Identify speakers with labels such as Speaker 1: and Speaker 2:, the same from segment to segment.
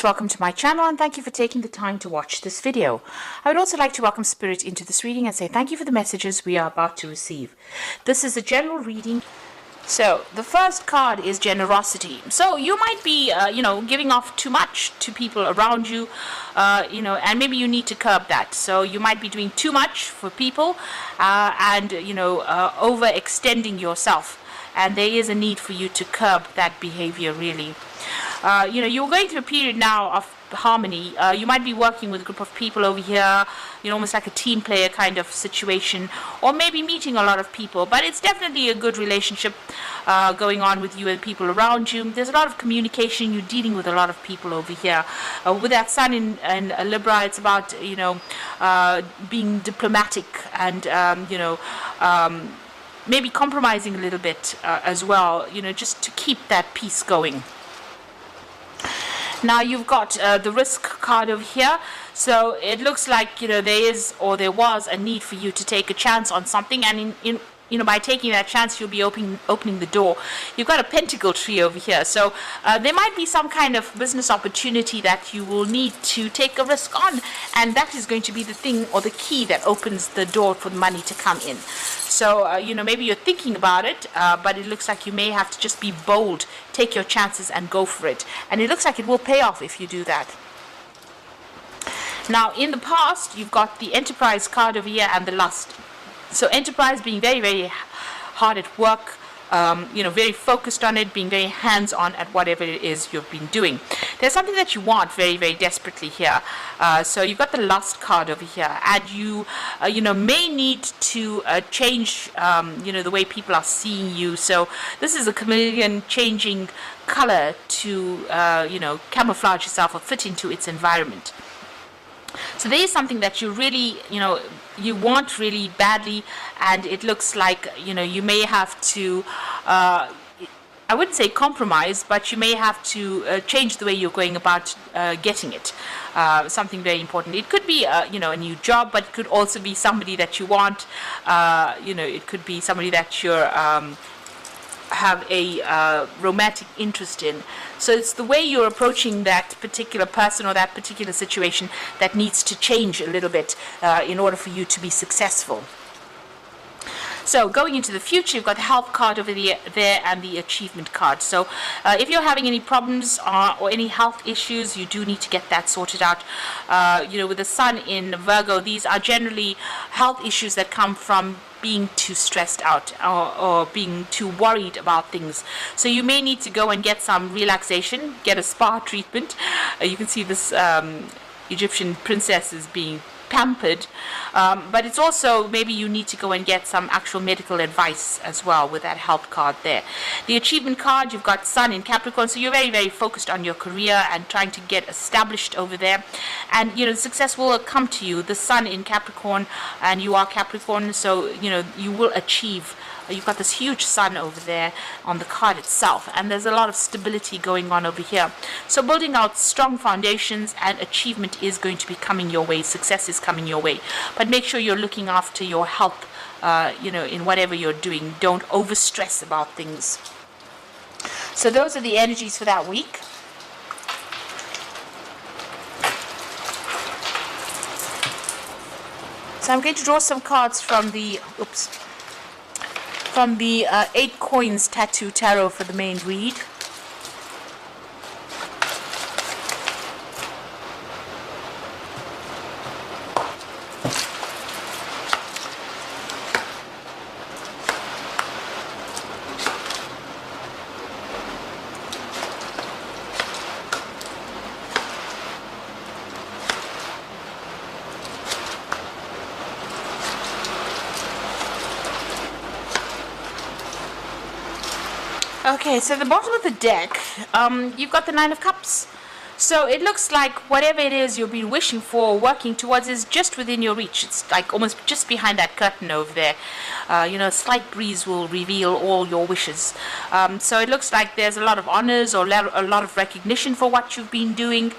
Speaker 1: welcome to my channel and thank you for taking the time to watch this video. I would also like to welcome Spirit into this reading and say thank you for the messages we are about to receive. This is a general reading. So the first card is generosity. So you might be, giving off too much to people around you, and maybe you need to curb that. So you might be doing too much for people and overextending yourself. And there is a need for you to curb that behavior, really. You're going through a period now of harmony. You might be working with a group of people over here, almost like a team player kind of situation, or maybe meeting a lot of people. But it's definitely a good relationship going on with you and people around you. There's a lot of communication. You're dealing with a lot of people over here. With that sun in Libra, it's about, being diplomatic and, maybe compromising a little bit as well, just to keep that peace going. Now you've got the risk card over here. So it looks like, there was a need for you to take a chance on something, and by taking that chance, you'll be opening the door. You've got a pentacle tree over here. So there might be some kind of business opportunity that you will need to take a risk on. And that is going to be the thing or the key that opens the door for the money to come in. So, maybe you're thinking about it, but it looks like you may have to just be bold, take your chances and go for it. And it looks like it will pay off if you do that. Now, in the past, you've got the Enterprise card over here and the Lust. So Enterprise being very, very hard at work, very focused on it, being very hands-on at whatever it is you've been doing. There's something that you want very, very desperately here. So you've got the Lust card over here, and you, may need to change, the way people are seeing you. So this is a chameleon changing color to, camouflage yourself or fit into its environment. So there is something that you really, you want really badly, and it looks like, you may have to, I wouldn't say compromise, but you may have to change the way you're going about getting it. Something very important. It could be, a new job, but it could also be somebody that you want. It could be somebody that you're have a romantic interest in. So it's the way you're approaching that particular person or that particular situation that needs to change a little bit in order for you to be successful. So going into the future, you've got the Health card over there and the Achievement card. So if you're having any problems or any health issues, you do need to get that sorted out. With the Sun in Virgo, these are generally health issues that come from being too stressed out or being too worried about things. So you may need to go and get some relaxation, get a spa treatment. You can see this Egyptian princess is being pampered, but it's also maybe you need to go and get some actual medical advice as well with that Health card there. The Achievement card, you've got Sun in Capricorn, so you're very, very focused on your career and trying to get established over there, and success will come to you. The Sun in Capricorn, and you are Capricorn, so you will achieve. You've got this huge sun over there on the card itself, and there's a lot of stability going on over here. So building out strong foundations, and achievement is going to be coming your way. Success is coming your way. But make sure you're looking after your health, in whatever you're doing. Don't overstress about things. So those are the energies for that week. So I'm going to draw some cards from the, from the 8 Coins Tattoo Tarot for the main read. Okay, so the bottom of the deck, you've got the Nine of Cups. So it looks like whatever it is you've been wishing for, working towards, is just within your reach. It's like almost just behind that curtain over there. A slight breeze will reveal all your wishes. So it looks like there's a lot of honors or a lot of recognition for what you've been doing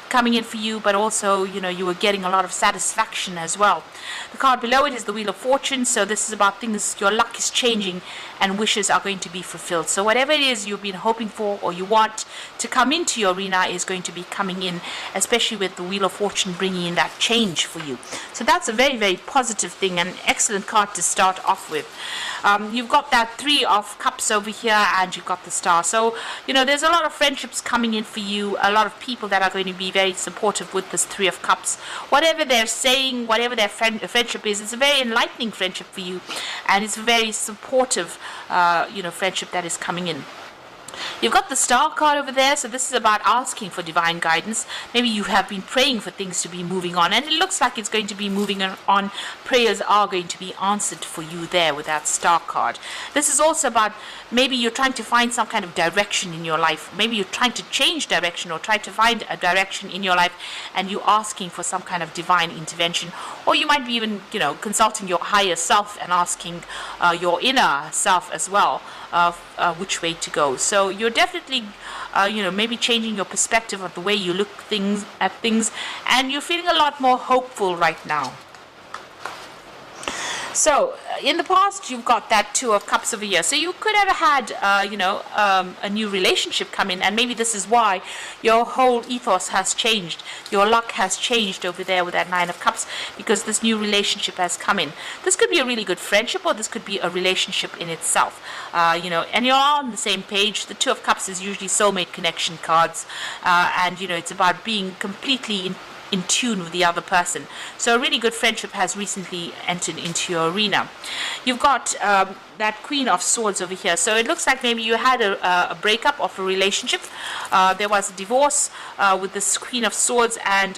Speaker 1: coming in for you, but also, you were getting a lot of satisfaction as well. The card below it is the Wheel of Fortune. So this is about things, your luck is changing and wishes are going to be fulfilled. So whatever it is you've been hoping for or you want to come into your arena is going to to be coming in, especially with the Wheel of Fortune bringing in that change for you. So that's a very, very positive thing, an excellent card to start off with. You've got that Three of Cups over here, and you've got the Star. So, there's a lot of friendships coming in for you, a lot of people that are going to be very supportive with this Three of Cups. Whatever they're saying, whatever their friendship is, it's a very enlightening friendship for you, and it's a very supportive, friendship that is coming in. You've got the Star card over there, so this is about asking for divine guidance. Maybe you have been praying for things to be moving on, and it looks like it's going to be moving on. Prayers are going to be answered for you there with that Star card. This is also about maybe you're trying to find some kind of direction in your life. Maybe you're trying to change direction or try to find a direction in your life, and you're asking for some kind of divine intervention. Or you might be even, consulting your higher self and asking your inner self as well which way to go. So you're definitely, maybe changing your perspective of the way you look at things, and you're feeling a lot more hopeful right now. So, in the past, you've got that Two of Cups over here. So you could have had, a new relationship come in, and maybe this is why your whole ethos has changed. Your luck has changed over there with that Nine of Cups, because this new relationship has come in. This could be a really good friendship, or this could be a relationship in itself. And you're all on the same page. The Two of Cups is usually soulmate connection cards, and, it's about being completely in tune with the other person. So a really good friendship has recently entered into your arena. You've got that Queen of Swords over here. So it looks like maybe you had a breakup of a relationship. There was a divorce with this Queen of Swords, and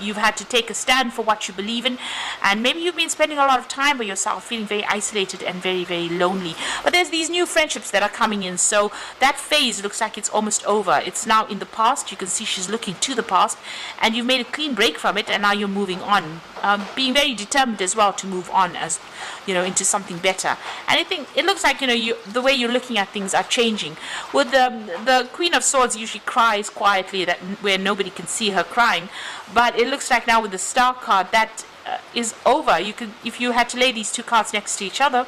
Speaker 1: you've had to take a stand for what you believe in, and maybe you've been spending a lot of time by yourself, feeling very isolated and very, very lonely. But there's these new friendships that are coming in, so that phase looks like it's almost over. It's now in the past. You can see she's looking to the past, and you've made a clean break from it, and now you're moving on, being very determined as well to move on, as into something better. And I think it looks like the way you're looking at things are changing. With the Queen of Swords usually cries quietly, where nobody can see her crying, but it looks like now with the Star card that is over. You could, if you had to lay these two cards next to each other,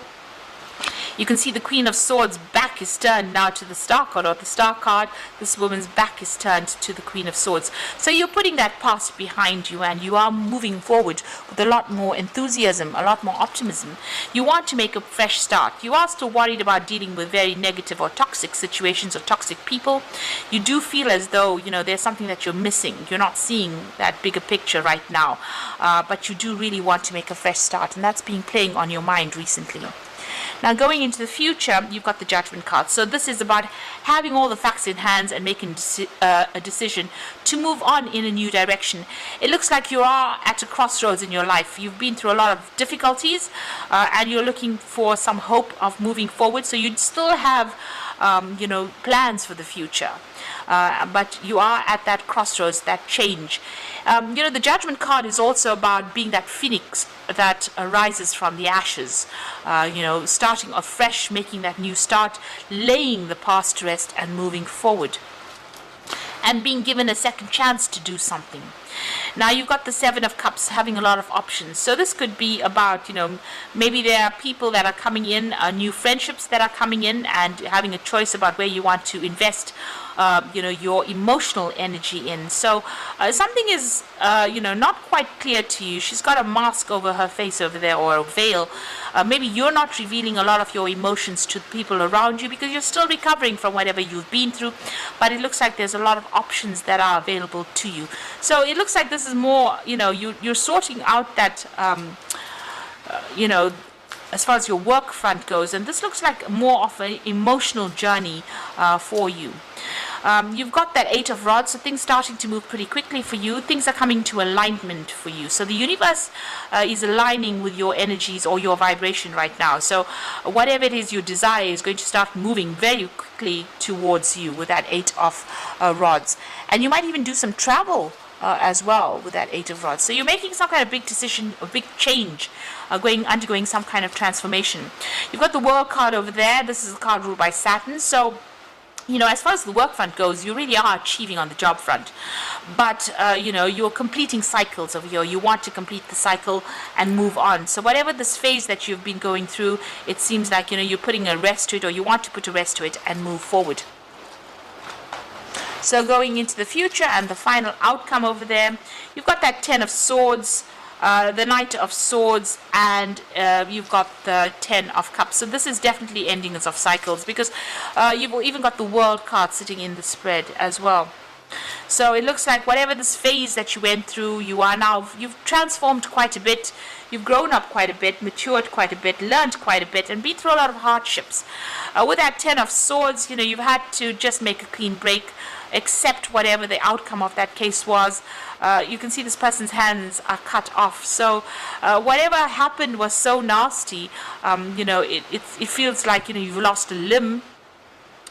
Speaker 1: you can see the Queen of Swords' back is turned now to the Star card, or the Star card, this woman's back is turned to the Queen of Swords. So you're putting that past behind you, and you are moving forward with a lot more enthusiasm, a lot more optimism. You want to make a fresh start. You are still worried about dealing with very negative or toxic situations or toxic people. You do feel as though, there's something that you're missing. You're not seeing that bigger picture right now, but you do really want to make a fresh start, and that's been playing on your mind recently. Now, going into the future, you've got the Judgment card. So this is about having all the facts in hands and making a decision to move on in a new direction. It looks like you are at a crossroads in your life. You've been through a lot of difficulties, and you're looking for some hope of moving forward. So you'd still have, plans for the future. But you are at that crossroads, that change. The Judgment card is also about being that phoenix that arises from the ashes, starting afresh, making that new start, laying the past to rest and moving forward, and being given a second chance to do something. Now you've got the Seven of Cups, having a lot of options. So this could be about, maybe there are people that are coming in, new friendships that are coming in, and having a choice about where you want to invest your emotional energy in. So something is, not quite clear to you. She's got a mask over her face over there, or a veil. Maybe you're not revealing a lot of your emotions to people around you because you're still recovering from whatever you've been through. But it looks like there's a lot of options that are available to you. So it looks like this is more, you're sorting out that, as far as your work front goes, and this looks like more of an emotional journey for you. You've got that Eight of Rods, so things starting to move pretty quickly for you. Things are coming to alignment for you. So the universe is aligning with your energies or your vibration right now. So whatever it is you desire is going to start moving very quickly towards you with that Eight of Rods. And you might even do some travel as well with that Eight of Rods. So you're making some kind of big decision, a big change, undergoing some kind of transformation. You've got the World card over there. This is a card ruled by Saturn. So as far as the work front goes, you really are achieving on the job front. But, you're completing cycles over here. You want to complete the cycle and move on. So whatever this phase that you've been going through, it seems like, you're putting a rest to it, or you want to put a rest to it and move forward. So going into the future and the final outcome over there, you've got that 10 of Swords, the Knight of Swords, and you've got the 10 of Cups. So this is definitely endings of cycles, because you've even got the World card sitting in the spread as well. So it looks like whatever this phase that you went through, you've transformed quite a bit, you've grown up quite a bit, matured quite a bit, learned quite a bit, and been through a lot of hardships. With that 10 of Swords, you've had to just make a clean break, accept whatever the outcome of that case was. You can see this person's hands are cut off. So whatever happened was so nasty. It feels like you've lost a limb,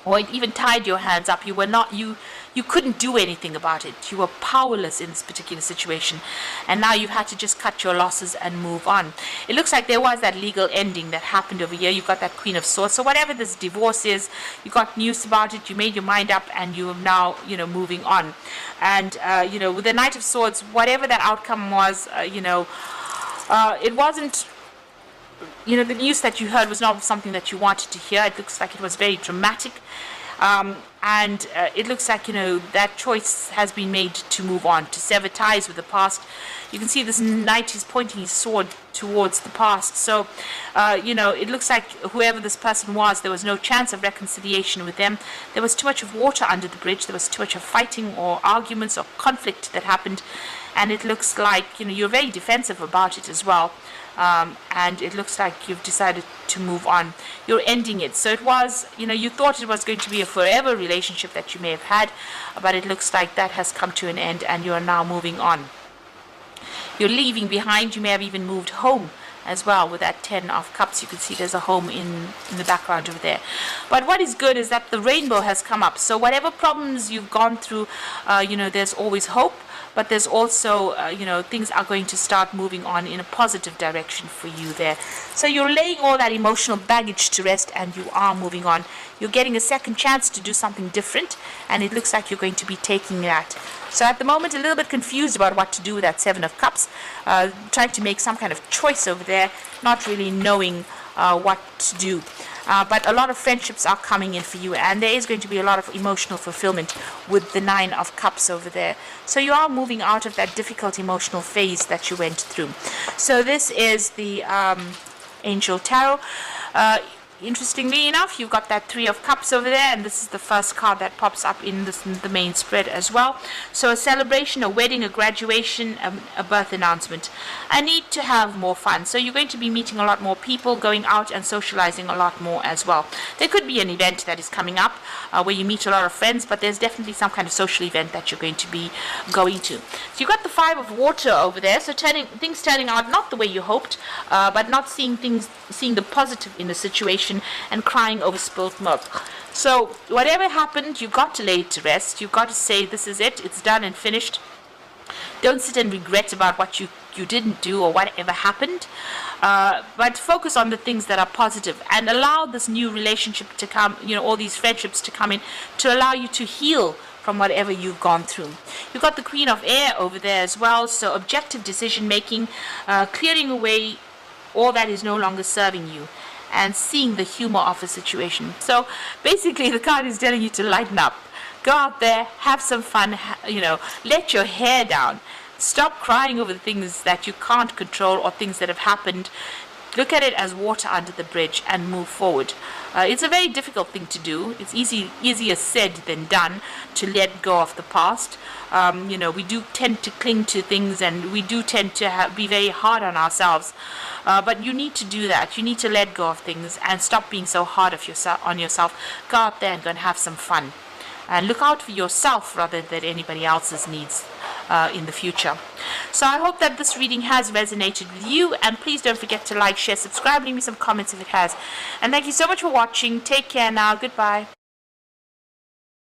Speaker 1: or it even tied your hands up. You couldn't do anything about it. You were powerless in this particular situation, and now you've had to just cut your losses and move on. It looks like there was that legal ending that happened over here. You've got that Queen of Swords. So whatever this divorce is, you got news about it, you made your mind up, and you are now moving on. And with the Knight of Swords, whatever that outcome was, it wasn't, the news that you heard was not something that you wanted to hear. It looks like it was very dramatic. And it looks like, that choice has been made to move on, to sever ties with the past. You can see this knight is pointing his sword towards the past. So, it looks like whoever this person was, there was no chance of reconciliation with them. There was too much of water under the bridge. There was too much of fighting or arguments or conflict that happened. And it looks like, you're very defensive about it as well. And it looks like you've decided to move on. You're ending it. So it was, you thought it was going to be a forever relationship that you may have had, but it looks like that has come to an end, and you are now moving on. You're leaving behind. You may have even moved home as well with that 10 of Cups. You can see there's a home in the background over there. But what is good is that the rainbow has come up. So whatever problems you've gone through, there's always hope. But there's also, things are going to start moving on in a positive direction for you there. So you're laying all that emotional baggage to rest, and you are moving on. You're getting a second chance to do something different, and it looks like you're going to be taking that. So at the moment, a little bit confused about what to do with that 7 of Cups, trying to make some kind of choice over there, not really knowing what to do. But a lot of friendships are coming in for you, and there is going to be a lot of emotional fulfillment with the 9 of Cups over there. So you are moving out of that difficult emotional phase that you went through. So this is the Angel Tarot. Interestingly enough, you've got that 3 of Cups over there, and this is the first card that pops up in the main spread as well. So a celebration, a wedding, a graduation, a birth announcement. I need to have more fun. So you're going to be meeting a lot more people, going out and socializing a lot more as well. There could be an event that is coming up where you meet a lot of friends, but there's definitely some kind of social event that you're going to be going to. So you've got the 5 of Water over there, so things turning out not the way you hoped, but not seeing the positive in the situation, and crying over spilt milk. So whatever happened, you've got to lay it to rest. You've got to say, this is it, it's done and finished. Don't sit and regret about what you didn't do or whatever happened, but focus on the things that are positive, and allow this new relationship to come, all these friendships to come in, to allow you to heal from whatever you've gone through. You've got the Queen of Air over there as well, so objective decision making, clearing away all that is no longer serving you, and seeing the humor of a situation. So basically the card is telling you to lighten up. Go out there, have some fun, let your hair down. Stop crying over the things that you can't control or things that have happened. Look at it as water under the bridge and move forward. It's a very difficult thing to do. It's easier said than done to let go of the past. We do tend to cling to things, and we do tend to be very hard on ourselves. But you need to do that. You need to let go of things and stop being so hard on yourself. Go out there and go and have some fun. And look out for yourself rather than anybody else's needs in the future. So I hope that this reading has resonated with you, and please don't forget to like, share, subscribe, leave me some comments if it has. And thank you so much for watching. Take care now. Goodbye.